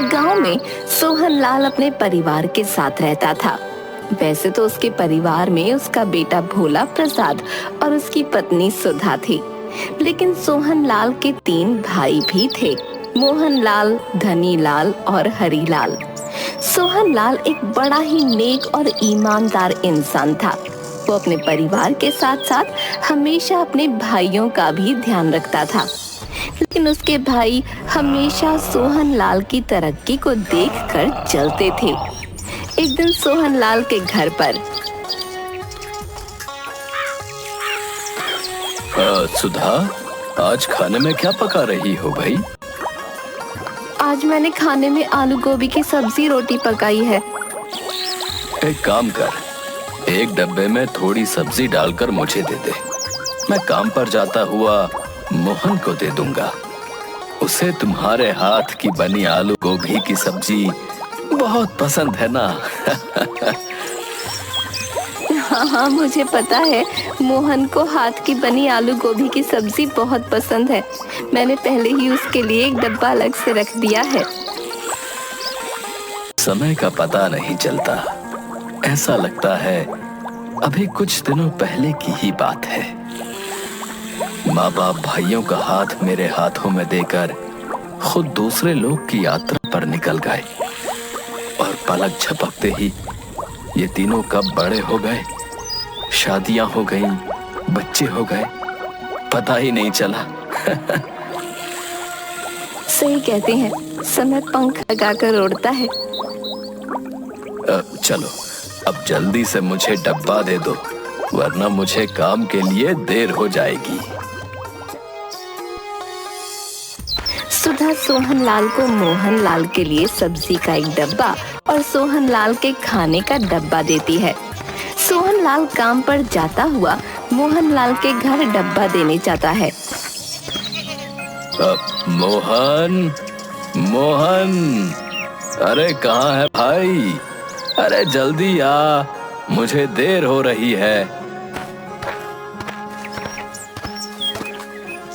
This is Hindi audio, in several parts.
एक गांव में सोहन लाल अपने परिवार के साथ रहता था। वैसे तो उसके परिवार में उसका बेटा भोला प्रसाद और उसकी पत्नी सुधा थी, लेकिन सोहन लाल के 3 भाई भी थे, मोहन लाल, धनी लाल और हरी लाल। सोहन लाल एक बड़ा ही नेक और ईमानदार इंसान था। वो अपने परिवार के साथ साथ हमेशा अपने भाइयों का भी ध्यान रखता था, लेकिन उसके भाई हमेशा सोहन लाल की तरक्की को देखकर जलते थे। एक दिन सोहन लाल के घर पर सुधा, आज खाने में क्या पका रही हो भाई? आज मैंने खाने में आलू गोभी की सब्जी रोटी पकाई है। एक काम कर, एक डब्बे में थोड़ी सब्जी डालकर मुझे दे दे। मैं काम पर जाता हुआ मोहन को दे दूंगा। उसे तुम्हारे हाथ की बनी आलू गोभी की सब्जी बहुत पसंद है ना। हाँ, मुझे पता है, मोहन को हाथ की बनी आलू गोभी की सब्जी बहुत पसंद है। मैंने पहले ही उसके लिए एक डब्बा अलग से रख दिया है। समय का पता नहीं चलता, ऐसा लगता है अभी कुछ दिनों पहले की ही बात है। माँ बाप भाइयों का हाथ मेरे हाथों में देकर खुद दूसरे लोग की यात्रा पर निकल गए, और पलक झपकते ही ये तीनों कब बड़े हो गए, शादियां हो गईं, बच्चे हो गए, पता ही नहीं चला। सही कहते हैं, समय पंख लगाकर उड़ता है। चलो अब जल्दी से मुझे डब्बा दे दो, वरना मुझे काम के लिए देर हो जाएगी। सुधा सोहन लाल को मोहन लाल के लिए सब्जी का एक डब्बा और सोहन लाल के खाने का डब्बा देती है। सोहन लाल काम पर जाता हुआ मोहन लाल के घर डब्बा देने जाता है। मोहन, मोहन, अरे कहाँ है भाई? अरे जल्दी आ, मुझे देर हो रही है।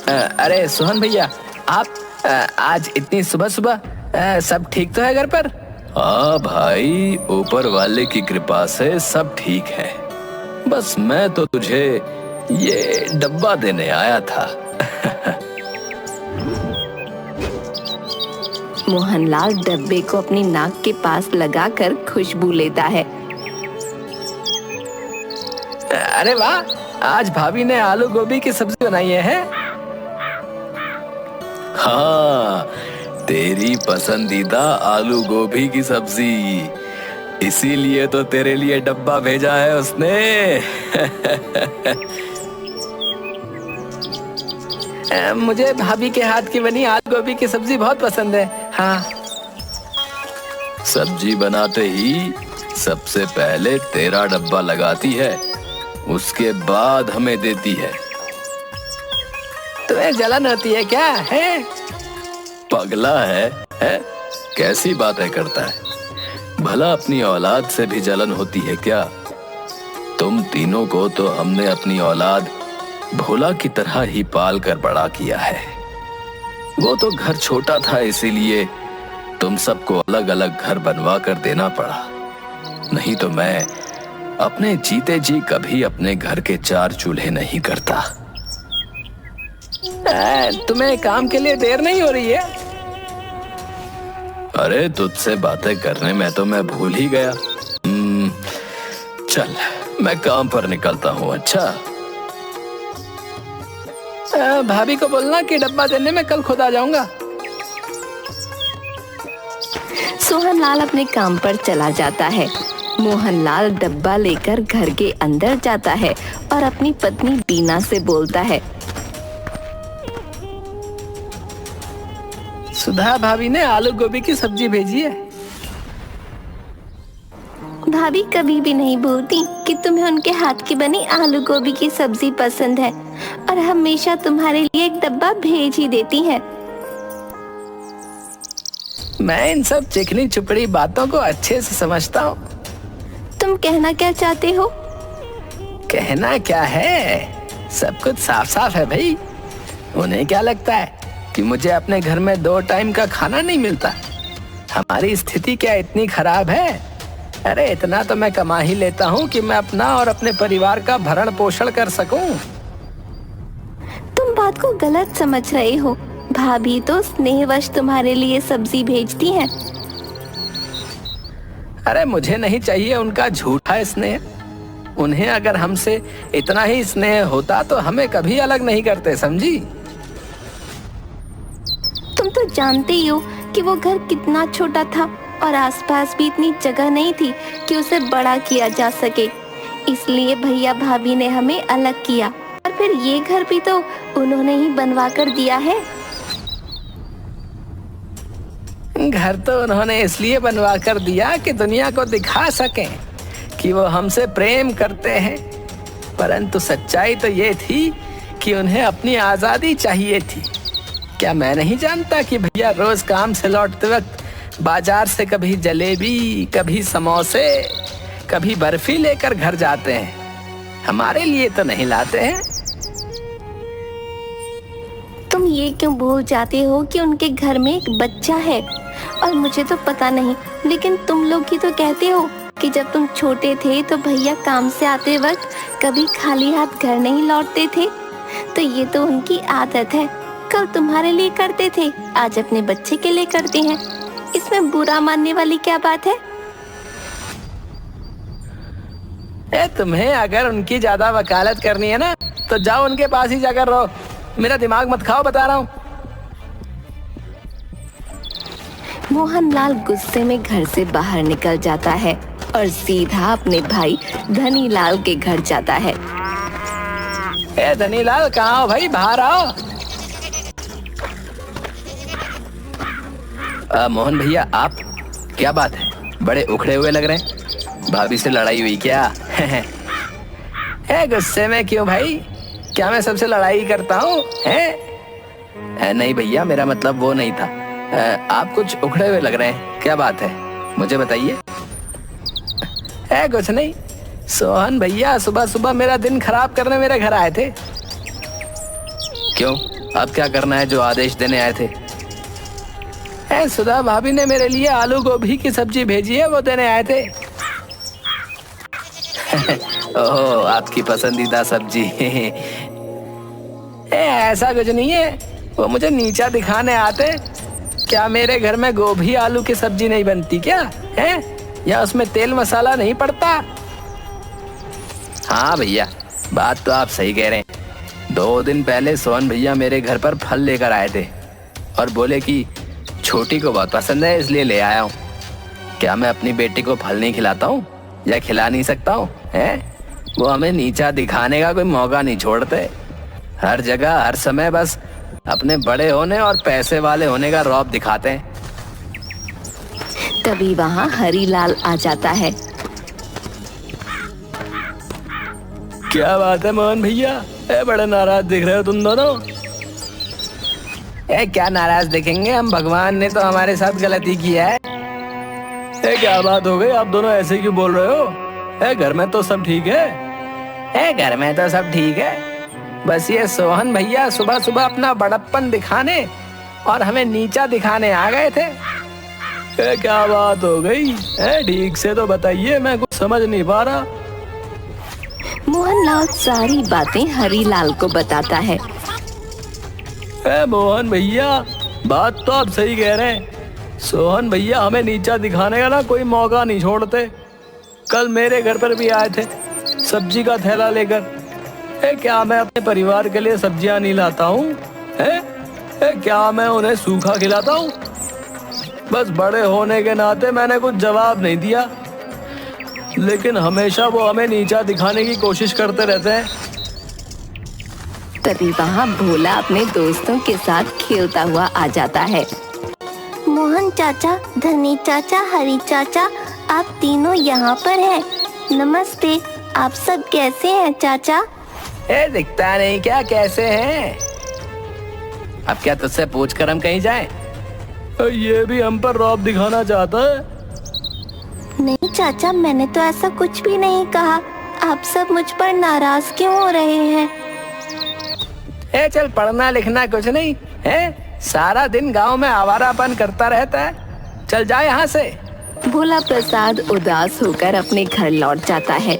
अरे सोहन भैया, आप आज इतनी सुबह सुबह सब ठीक तो है घर पर? हाँ भाई, ऊपर वाले की कृपा से सब ठीक है। बस मैं तो तुझे ये डब्बा देने आया था। मोहनलाल डब्बे को अपनी नाक के पास लगाकर खुशबू लेता है। अरे वाह, आज भाभी ने आलू गोभी की सब्जी बनाई है। हाँ, तेरी पसंदीदा आलू गोभी की सब्जी, इसीलिए तो तेरे लिए डब्बा भेजा है उसने। मुझे भाभी के हाथ की बनी आलू गोभी की सब्जी बहुत पसंद है। हाँ, सब्जी बनाते ही सबसे पहले तेरा डब्बा लगाती है, उसके बाद हमें देती है। तुम्हें जलन होती है क्या? है पगला है? कैसी बातें करता है? भला अपनी औलाद से भी जलन होती है क्या? तुम तीनों को तो हमने अपनी औलाद भोला की तरह ही पाल कर बड़ा किया है। वो तो घर छोटा था, इसीलिए तुम सबको अलग अलग घर बनवा कर देना पड़ा। नहीं तो मैं अपने जीते जी कभी अपने घर के 4 चूल्हे नहीं करता। तुम्हें काम के लिए देर नहीं हो रही है? अरे तुझसे बातें करने में तो मैं भूल ही गया। चल, मैं काम पर निकलता हूँ। अच्छा, भाभी को बोलना कि डब्बा देने में कल खुद आ जाऊंगा। सोहनलाल अपने काम पर चला जाता है। मोहनलाल डब्बा लेकर घर के अंदर जाता है और अपनी पत्नी बीना से बोलता है, सुधा भाभी ने आलू गोभी की सब्जी भेजी है। भाभी कभी भी नहीं बोलती कि तुम्हें उनके हाथ की बनी आलू गोभी की सब्जी पसंद है और हमेशा तुम्हारे लिए एक डब्बा भेज ही देती है। मैं इन सब चिकनी चुपड़ी बातों को अच्छे से समझता हूँ। तुम कहना क्या चाहते हो? कहना क्या है, सब कुछ साफ साफ है भाई। उन्हें क्या लगता है कि मुझे अपने घर में 2 टाइम का खाना नहीं मिलता? हमारी स्थिति क्या इतनी खराब है? अरे इतना तो मैं कमा ही लेता हूँ कि मैं अपना और अपने परिवार का भरण पोषण कर सकूं। तुम बात को गलत समझ रहे हो। भाभी तो स्नेहवश तुम्हारे लिए सब्जी भेजती हैं। अरे मुझे नहीं चाहिए उनका झूठा स्नेह। उन्हें अगर हमसे इतना ही स्नेह होता तो हमें कभी अलग नहीं करते, समझी? तुम तो जानते ही हो कि वो घर कितना छोटा था और आसपास भी इतनी जगह नहीं थी कि उसे बड़ा किया जा सके। इसलिए भैया भाभी ने हमें अलग किया और फिर ये घर भी तो उन्होंने ही बनवा कर दिया है। घर तो उन्होंने इसलिए बनवा कर दिया कि दुनिया को दिखा सकें कि वो हमसे प्रेम करते हैं, परंतु सच्चाई तो ये थी कि उन्हें अपनी आजादी चाहिए थी। क्या मैं नहीं जानता कि भैया रोज काम से लौटते वक्त बाजार से कभी जलेबी, कभी समोसे, कभी बर्फी लेकर घर जाते हैं। हमारे लिए तो नहीं लाते हैं। तुम ये क्यों भूल जाते हो कि उनके घर में एक बच्चा है? और मुझे तो पता नहीं, लेकिन तुम लोग ही तो कहते हो कि जब तुम छोटे थे तो भैया काम से आते वक्त कभी खाली हाथ घर नहीं लौटते थे। तो ये तो उनकी आदत है। कल तुम्हारे लिए करते थे, आज अपने बच्चे के लिए करते हैं। इसमें बुरा मानने वाली क्या बात है? तुम्हें अगर उनकी ज्यादा वकालत करनी है ना तो जाओ उनके पास ही जाकर रहो। मेरा दिमाग मत खाओ, बता रहा हूँ। मोहनलाल गुस्से में घर से बाहर निकल जाता है और सीधा अपने भाई धनीलाल के घर जाता है। धनीलाल कहाँ हो भाई, बाहर आओ। मोहन भैया, आप क्या बात है, बड़े उखड़े हुए लग रहे हैं। भाभी से लड़ाई हुई क्या? गुस्से में क्यों भाई? क्या मैं सबसे लड़ाई करता हूँ? नहीं भैया, मेरा मतलब वो नहीं था। आप कुछ उखड़े हुए लग रहे हैं, क्या बात है, मुझे बताइए। कुछ नहीं, सोहन भैया सुबह सुबह मेरा दिन खराब करने मेरे घर आए थे। क्यों, अब क्या करना है जो आदेश देने आए थे? सुधा भाभी ने मेरे लिए आलू गोभी की सब्जी भेजी है, वो देने आए थे। ओह, आपकी पसंदीदा सब्जी। ऐसा कुछ नहीं है, वो मुझे नीचा दिखाने आते। क्या मेरे घर में गोभी आलू की सब्जी नहीं बनती क्या है? या उसमें तेल मसाला नहीं पड़ता? हाँ भैया, बात तो आप सही कह रहे हैं। 2 दिन पहले सोहन भैया मेरे घर पर फल लेकर आए थे और बोले कि छोटी को बहुत पसंद है इसलिए ले आया हूँ। क्या मैं अपनी बेटी को फल नहीं खिलाता हूँ या खिला नहीं सकता हूँ? वो हमें नीचा दिखाने का कोई मौका नहीं छोड़ते। हर जगह हर समय बस अपने बड़े होने और पैसे वाले होने का रौब दिखाते हैं। तभी वहाँ हरीलाल आ जाता है। क्या बात है मोहन भैया, बड़े नाराज दिख रहे हो तुम दोनों। क्या नाराज दिखेंगे हम, भगवान ने तो हमारे साथ गलती किया है। क्या बात हो गई, आप दोनों ऐसे क्यों बोल रहे हो? घर में तो सब ठीक है। घर में तो सब ठीक है, बस ये सोहन भैया सुबह सुबह अपना बड़प्पन दिखाने और हमें नीचा दिखाने आ गए थे। क्या बात हो गई, ठीक से तो बताइए, मैं कुछ समझ नहीं पा रहा। मोहनलाल सारी बातें हरीलाल को बताता है। मोहन भैया, बात तो आप सही कह रहे हैं। सोहन भैया हमें नीचा दिखाने का ना कोई मौका नहीं छोड़ते। कल मेरे घर पर भी आए थे सब्जी का थैला लेकर। क्या मैं अपने परिवार के लिए सब्जियां नहीं लाता हूँ? क्या मैं उन्हें सूखा खिलाता हूँ? बस बड़े होने के नाते मैंने कुछ जवाब नहीं दिया, लेकिन हमेशा वो हमें नीचा दिखाने की कोशिश करते रहते हैं। तभी वहाँ भोला अपने दोस्तों के साथ खेलता हुआ आ जाता है। मोहन चाचा, धनी चाचा, हरी चाचा, आप तीनों यहाँ पर हैं। नमस्ते, आप सब कैसे हैं चाचा? दिखता नहीं क्या कैसे हैं? अब क्या तुझसे पूछकर हम कहीं जाएं? ये भी हम पर रौब दिखाना चाहता है। नहीं चाचा, मैंने तो ऐसा कुछ भी नहीं कहा। आप सब मुझ पर नाराज क्यों हो रहे हैं? चल, पढ़ना लिखना कुछ नहीं है, सारा दिन गांव में आवारापन करता रहता है। चल जा यहाँ से। भोला प्रसाद उदास होकर अपने घर लौट जाता है।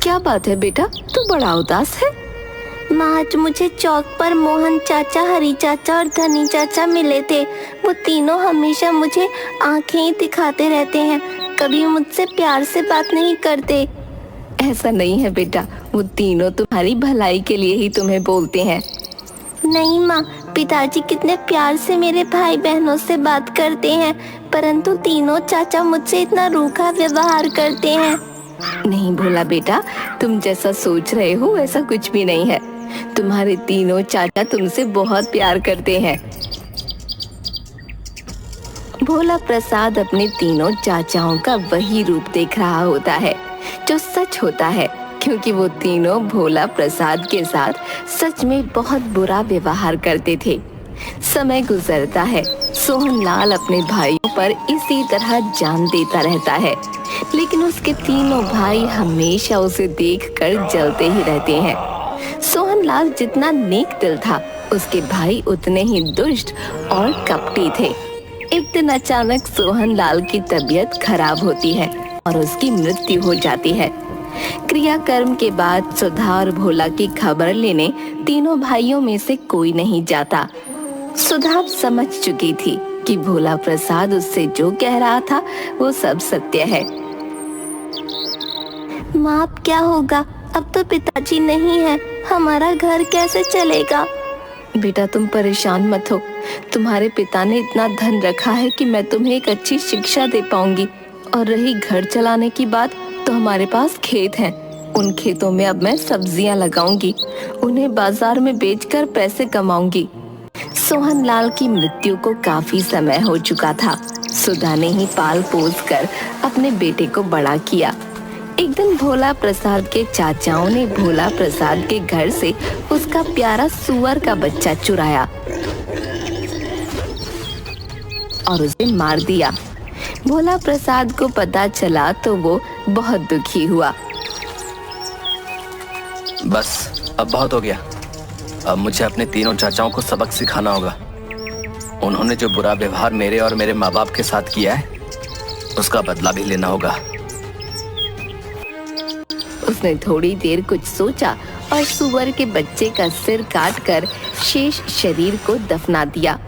क्या बात है बेटा, तू बड़ा उदास है? माँ, आज मुझे चौक पर मोहन चाचा, हरी चाचा और धनी चाचा मिले थे। वो तीनों हमेशा मुझे आंखें ही दिखाते रहते हैं, कभी मुझसे प्यार से बात नहीं करते। ऐसा नहीं है बेटा, वो तीनों तुम्हारी भलाई के लिए ही तुम्हें बोलते हैं। नहीं माँ, पिताजी कितने प्यार से मेरे भाई बहनों से बात करते हैं, परंतु तीनों चाचा मुझसे इतना रूखा व्यवहार करते हैं। नहीं भोला बेटा, तुम जैसा सोच रहे हो वैसा कुछ भी नहीं है। तुम्हारे तीनों चाचा तुमसे बहुत प्यार करते हैं। भोला प्रसाद अपने तीनों चाचाओं का वही रूप देख रहा होता है जो सच होता है, क्योंकि वो तीनों भोला प्रसाद के साथ सच में बहुत बुरा व्यवहार करते थे। समय गुजरता है, सोहनलाल अपने भाइयों पर इसी तरह जान देता रहता है, लेकिन उसके तीनों भाई हमेशा उसे देखकर जलते ही रहते हैं। सोहनलाल जितना नेक दिल था, उसके भाई उतने ही दुष्ट और कपटी थे। एक दिन अचानक सोहनलाल की तबीयत खराब होती है और उसकी मृत्यु हो जाती है। क्रियाकर्म के बाद सुधा और भोला की खबर लेने तीनों भाइयों में से कोई नहीं जाता। सुधा समझ चुकी थी कि भोला प्रसाद उससे जो कह रहा था वो सब सत्य है। माँ, अब क्या होगा? अब तो पिताजी नहीं है, हमारा घर कैसे चलेगा? बेटा तुम परेशान मत हो, तुम्हारे पिता ने इतना धन रखा है कि मैं तुम्हें एक अच्छी शिक्षा दे पाऊंगी। और रही घर चलाने की बात, तो हमारे पास खेत हैं, उन खेतों में अब मैं सब्जियां लगाऊंगी, उन्हें बाजार में बेचकर पैसे कमाऊंगी। सोहनलाल की मृत्यु को काफी समय हो चुका था। सुधा ने ही पाल पोस कर अपने बेटे को बड़ा किया। एक दिन भोला प्रसाद के चाचाओं ने भोला प्रसाद के घर से उसका प्यारा सुअर का बच्चा चुराया और उसे मार दिया। भोला प्रसाद को पता चला तो वो बहुत दुखी हुआ। बस अब बहुत हो गया, अब मुझे अपने तीनों चाचाओं को सबक सिखाना होगा। उन्होंने जो बुरा व्यवहार मेरे और मेरे माँ बाप के साथ किया है, उसका बदला भी लेना होगा। उसने थोड़ी देर कुछ सोचा और सुअर के बच्चे का सिर काटकर शेष शरीर को दफना दिया।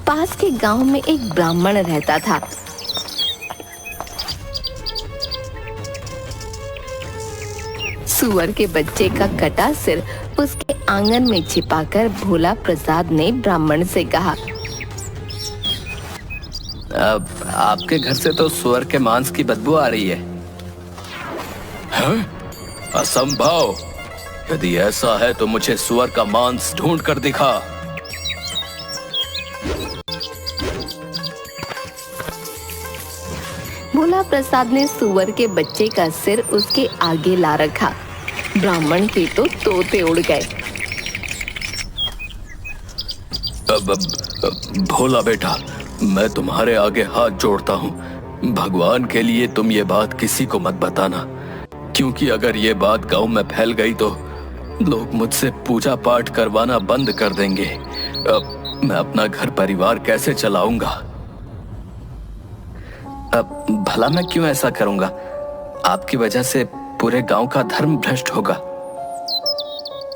पास के गांव में एक ब्राह्मण रहता था। सुअर के बच्चे का कटा सिर उसके आंगन में छिपाकर भोला प्रसाद ने ब्राह्मण से कहा, अब आपके घर से तो सुअर के मांस की बदबू आ रही है। हैं? असंभव! यदि ऐसा है तो मुझे सुअर का मांस ढूंढ कर दिखा। भोला प्रसाद ने सुअर के बच्चे का सिर उसके आगे ला रखा। ब्राह्मण के तो तोते उड़ गए। भोला बेटा, मैं तुम्हारे आगे हाथ जोड़ता हूँ, भगवान के लिए तुम ये बात किसी को मत बताना, क्योंकि अगर ये बात गांव में फैल गई तो लोग मुझसे पूजा पाठ करवाना बंद कर देंगे। अब मैं अपना घर परिवार कैसे चलाऊंगा? अब भला मैं क्यों ऐसा करूंगा? आपकी वजह से पूरे गांव का धर्म भ्रष्ट होगा।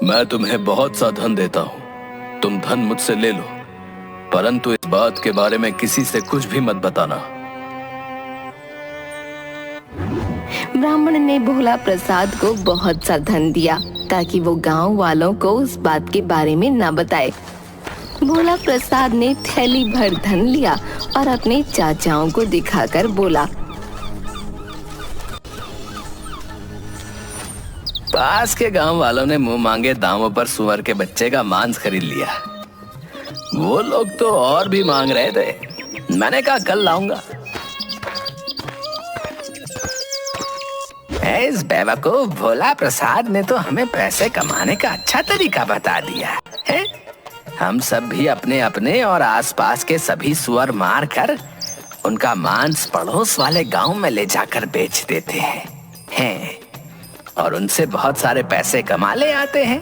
मैं तुम्हें बहुत सा धन देता हूँ, तुम धन मुझसे ले लो, परंतु इस बात के बारे में किसी से कुछ भी मत बताना। ब्राह्मण ने भोला प्रसाद को बहुत सा धन दिया ताकि वो गांव वालों को उस बात के बारे में न बताए। भोला प्रसाद ने थैली भर धन लिया और अपने चाचाओं को दिखाकर बोला, पास के गांव वालों ने मुंह मांगे दामों पर सुअर के बच्चे का मांस खरीद लिया। वो लोग तो और भी मांग रहे थे, मैंने कहा कल लाऊंगा। इस बेवकूफ भोला प्रसाद ने तो हमें पैसे कमाने का अच्छा तरीका बता दिया है। हम सब भी अपने अपने और आसपास के सभी सुअर मार कर उनका मांस पड़ोस वाले गांव में ले जाकर बेच देते हैं और उनसे बहुत सारे पैसे कमा ले आते हैं।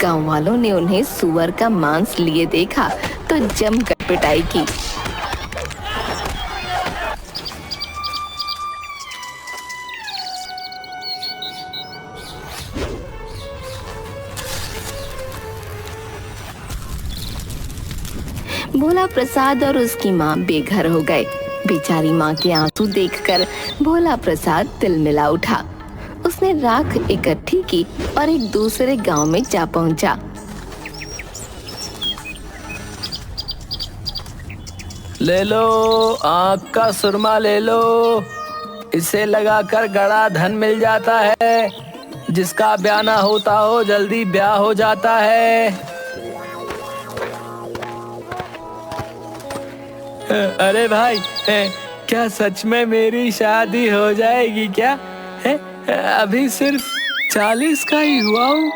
गांव वालों ने उन्हें सुअर का मांस लिए देखा तो जमकर पिटाई की। भोला प्रसाद और उसकी माँ बेघर हो गए। बेचारी माँ के आंसू देखकर भोला प्रसाद तिलमिला उठा। उसने राख इकट्ठी की और एक दूसरे गांव में जा पहुंचा। ले लो आँख का सुरमा, ले लो, इसे लगाकर गड़ा धन मिल जाता है। जिसका ब्याह ना होता हो जल्दी ब्याह हो जाता है। अरे भाई, क्या सच में मेरी शादी हो जाएगी क्या? अभी सिर्फ 40 का ही हुआ हूँ।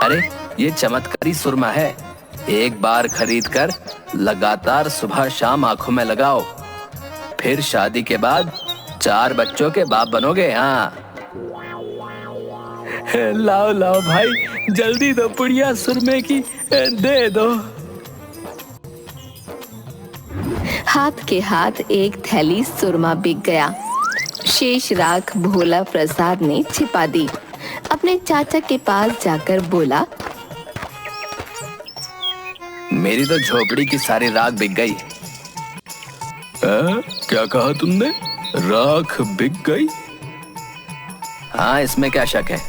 अरे ये चमत्कारी सुरमा है, एक बार खरीद कर लगातार सुबह शाम आंखों में लगाओ, फिर शादी के बाद 4 बच्चों के बाप बनोगे। हाँ लाओ लाओ भाई, जल्दी दो पुड़िया सुरमे की, दे दो। हाथ के हाथ एक थैली सुरमा बिक गया। शेष राख भोला प्रसाद ने छिपा दी। अपने चाचा के पास जाकर बोला, मेरी तो झोपड़ी की सारी राख बिक गई। क्या कहा तुमने? राख बिक गई? हाँ, इसमें क्या शक है?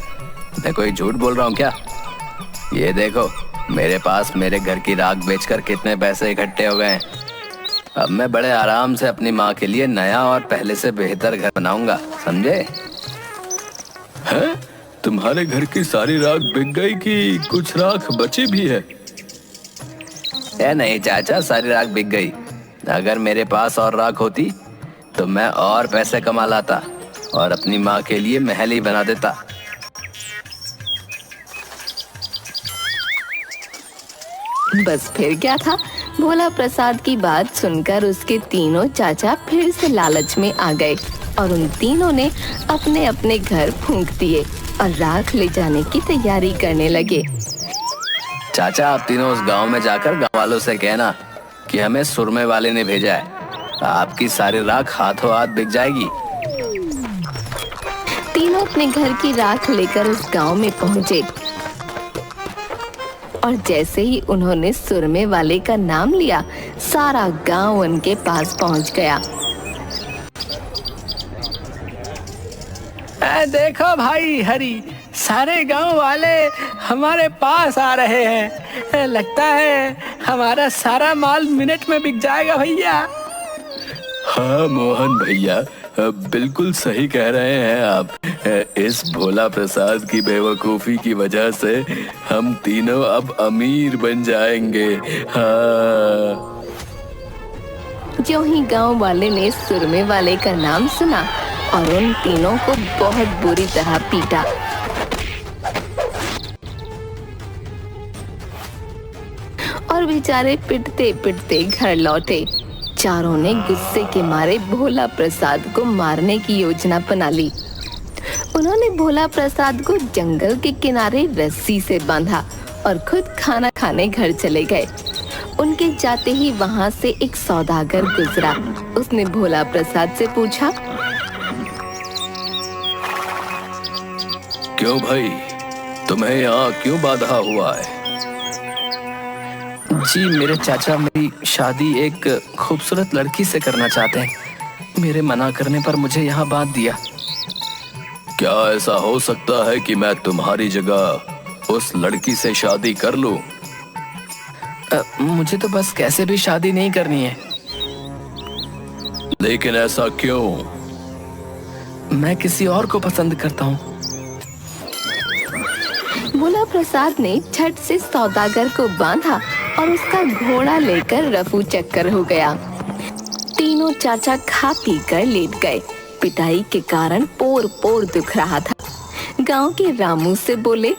मैं कोई झूठ बोल रहा हूँ क्या? ये देखो, मेरे पास मेरे घर की राख बेचकर कितने पैसे इकट्ठे हो गए हैं। अब मैं बड़े आराम से अपनी माँ के लिए नया और पहले से बेहतर घर बनाऊंगा, समझे? हैं? तुम्हारे घर की सारी राख बिक गई कि कुछ राख बची भी है? नहीं चाचा, सारी राख बिक गई। अगर मेरे पास और राख होती तो मैं और पैसे कमा लाता और अपनी माँ के लिए महल ही बना देता। बस फिर क्या था। भोला प्रसाद की बात सुनकर उसके तीनों चाचा फिर से लालच में आ गए और उन तीनों ने अपने अपने घर फूंक दिए और राख ले जाने की तैयारी करने लगे। चाचा, आप तीनों उस गांव में जाकर गांव वालों से कहना कि हमें सुरमे वाले ने भेजा है। आपकी सारी राख हाथों हाथ बिक जाएगी। तीनों अपने घर की राख लेकर उस गांव में पहुंचे और जैसे ही उन्होंने सुरमे वाले का नाम लिया, सारा गांव उनके पास पहुंच गया। देखो भाई हरी, सारे गांव वाले हमारे पास आ रहे हैं। लगता है हमारा सारा माल मिनट में बिक जाएगा भैया। हाँ मोहन भैया, बिल्कुल सही कह रहे हैं आप। इस भोला प्रसाद की बेवकूफी की वजह से हम तीनों अब अमीर बन जाएंगे। हाँ। ज्यों ही गांव वाले ने सुरमे वाले का नाम सुना और उन तीनों को बहुत बुरी तरह पीटा। और बेचारे पिटते पिटते घर लौटे। चारों ने गुस्से के मारे भोला प्रसाद को मारने की योजना बना ली। उन्होंने भोला प्रसाद को जंगल के किनारे रस्सी से बांधा और खुद खाना खाने घर चले गए। उनके जाते ही वहां से एक सौदागर गुजरा। उसने भोला प्रसाद से पूछा, क्यों भाई, तुम्हें यहाँ क्यों बांधा हुआ है? जी मेरे चाचा मेरी शादी एक खूबसूरत लड़की से करना चाहते हैं। मेरे मना करने पर मुझे यहाँ बांध दिया। क्या ऐसा हो सकता है कि मैं तुम्हारी जगह उस लड़की से शादी कर लूं? मुझे तो बस कैसे भी शादी नहीं करनी है। लेकिन ऐसा क्यों? मैं किसी और को पसंद करता हूँ। भोला प्रसाद ने झट से सौदागर को बांधा और उसका घोड़ा लेकर रफू चक्कर हो गया। तीनों चाचा खा पी कर लेट गए। पिटाई के कारण पोर पोर दुख रहा था। गांव के रामू से बोले,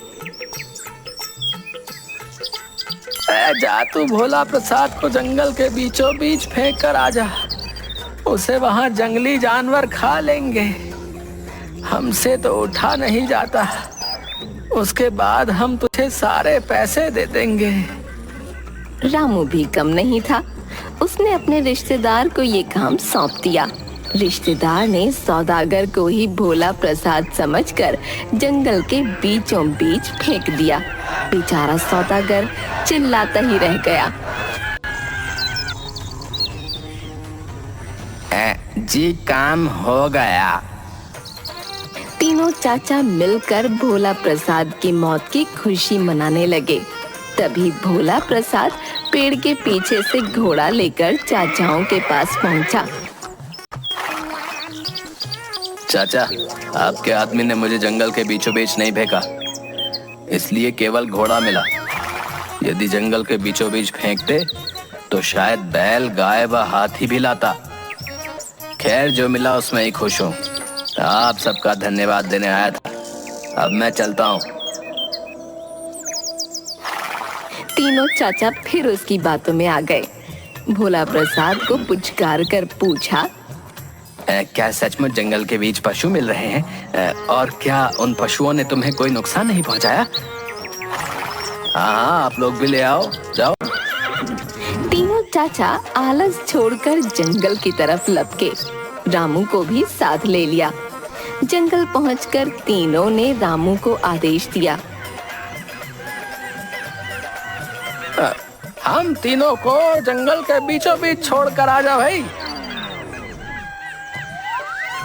जा तू भोला प्रसाद को जंगल के बीचों बीच फेंक कर आ जा। उसे वहां जंगली जानवर खा लेंगे। हमसे तो उठा नहीं जाता। उसके बाद हम तुझे सारे पैसे दे देंगे। रामू भी कम नहीं था। उसने अपने रिश्तेदार को ये काम सौंप दिया। रिश्तेदार ने सौदागर को ही भोला प्रसाद समझकर जंगल के बीचों बीच फेंक दिया। बेचारा सौदागर चिल्लाता ही रह गया। जी काम हो गया। तीनों चाचा मिलकर भोला प्रसाद की मौत की खुशी मनाने लगे। तभी भोला प्रसाद पेड़ के पीछे से घोड़ा लेकर चाचाओं के पास पहुंचा। चाचा, आपके आदमी ने मुझे जंगल के बीचों बीच नहीं फेंका, इसलिए केवल घोड़ा मिला। यदि जंगल के बीचों बीच फेंकते तो शायद बैल, गाय व हाथी भी लाता। खैर, जो मिला उसमें ही खुश हूँ। आप सबका धन्यवाद देने आया था। अब मैं चलता हूँ। तीनों चाचा फिर उसकी बातों में आ गए। भोला प्रसाद को पुचकार कर पूछा, क्या सचमुच जंगल के बीच पशु मिल रहे हैं? और क्या उन पशुओं ने तुम्हें कोई नुकसान नहीं पहुंचाया? हाँ, आप लोग भी ले आओ, जाओ। तीनों चाचा आलस छोड़कर जंगल की तरफ लपके। रामू को भी साथ ले लिया। जंगल पहुंचकर तीनों ने रामू को आदेश दिया, हम तीनों को जंगल के बीचों बीच छोड़कर आ जाओ भाई।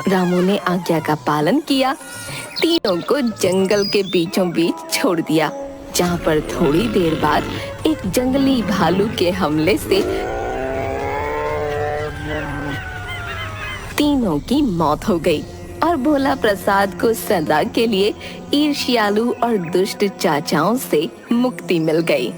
रामू ने आज्ञा का पालन किया। तीनों को जंगल के बीचों बीच छोड़ दिया, जहाँ पर थोड़ी देर बाद एक जंगली भालू के हमले से तीनों की मौत हो गई और भोला प्रसाद को सदा के लिए ईर्ष्यालु और दुष्ट चाचाओं से मुक्ति मिल गई।